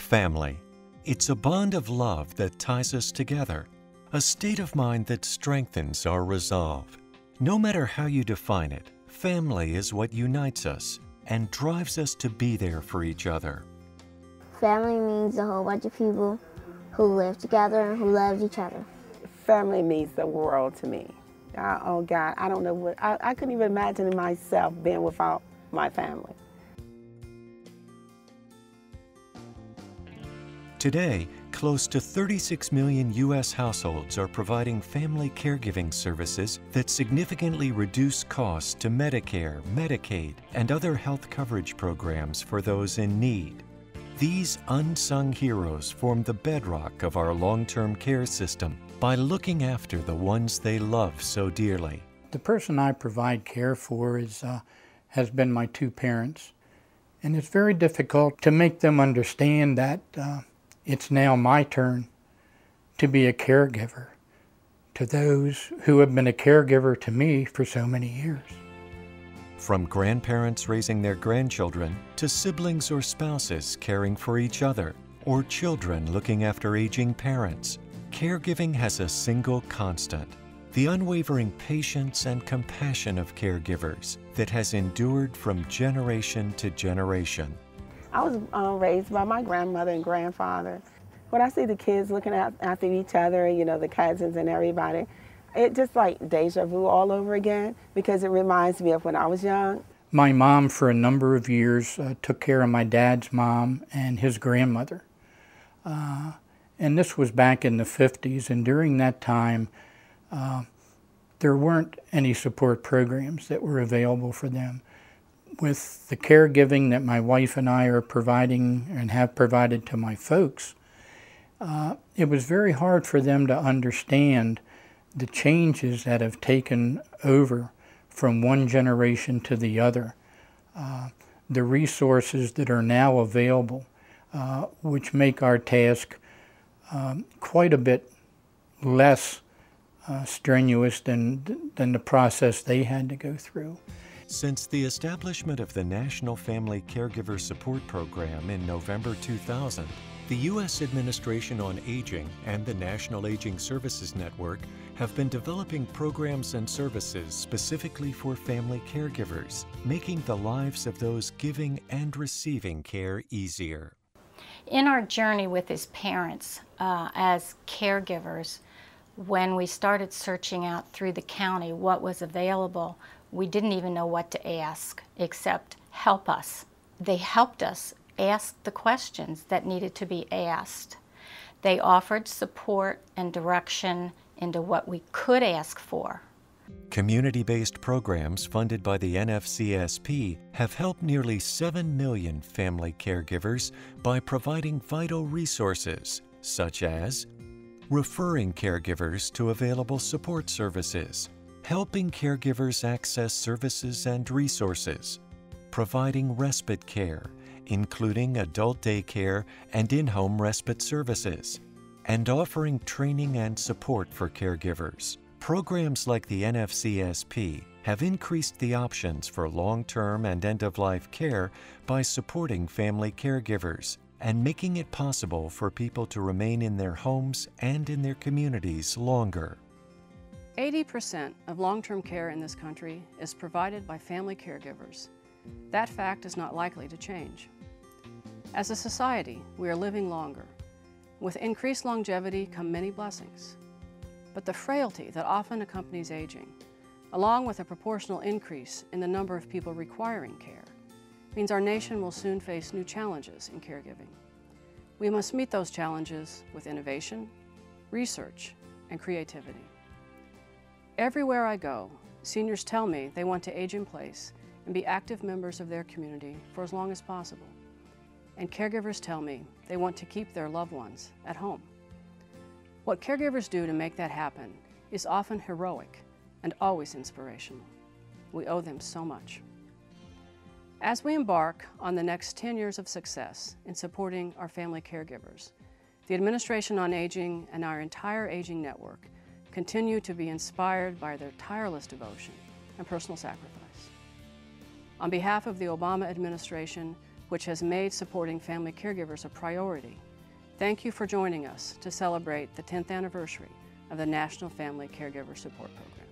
Family. It's a bond of love that ties us together, a state of mind that strengthens our resolve. No matter how you define it, family is what unites us and drives us to be there for each other. Family means a whole bunch of people who live together and who love each other. Family means the world to me. Oh God, I don't know what, I couldn't even imagine myself being without my family. Today, close to 36 million U.S. households are providing family caregiving services that significantly reduce costs to Medicare, Medicaid, and other health coverage programs for those in need. These unsung heroes form the bedrock of our long-term care system by looking after the ones they love so dearly. The person I provide care for has been my two parents, and it's very difficult to make them understand that it's now my turn to be a caregiver to those who have been a caregiver to me for so many years. From grandparents raising their grandchildren to siblings or spouses caring for each other, or children looking after aging parents, caregiving has a single constant: the unwavering patience and compassion of caregivers that has endured from generation to generation. I was raised by my grandmother and grandfather. When I see the kids looking after each other, you know, the cousins and everybody, it just like deja vu all over again, because it reminds me of when I was young. My mom, for a number of years, took care of my dad's mom and his grandmother. And this was back in the 50s, and during that time, there weren't any support programs that were available for them. With the caregiving that my wife and I are providing and have provided to my folks, it was very hard for them to understand the changes that have taken over from one generation to the other. The resources that are now available, which make our task quite a bit less strenuous than the process they had to go through. Since the establishment of the National Family Caregiver Support Program in November 2000, the U.S. Administration on Aging and the National Aging Services Network have been developing programs and services specifically for family caregivers, making the lives of those giving and receiving care easier. In our journey with his parents as caregivers, when we started searching out through the county what was available, we didn't even know what to ask except help us. They helped us ask the questions that needed to be asked. They offered support and direction into what we could ask for. Community-based programs funded by the NFCSP have helped nearly 7 million family caregivers by providing vital resources such as referring caregivers to available support services, helping caregivers access services and resources, providing respite care, including adult daycare and in-home respite services, and offering training and support for caregivers. Programs like the NFCSP have increased the options for long-term and end-of-life care by supporting family caregivers and making it possible for people to remain in their homes and in their communities longer. 80% of long-term care in this country is provided by family caregivers. That fact is not likely to change. As a society, we are living longer. With increased longevity come many blessings. But the frailty that often accompanies aging, along with a proportional increase in the number of people requiring care, means our nation will soon face new challenges in caregiving. We must meet those challenges with innovation, research, and creativity. Everywhere I go, seniors tell me they want to age in place and be active members of their community for as long as possible. And caregivers tell me they want to keep their loved ones at home. What caregivers do to make that happen is often heroic and always inspirational. We owe them so much. As we embark on the next 10 years of success in supporting our family caregivers, the Administration on Aging and our entire aging network continue to be inspired by their tireless devotion and personal sacrifice. On behalf of the Obama administration, which has made supporting family caregivers a priority. Thank you for joining us to celebrate the 10th anniversary of the National Family Caregiver Support Program.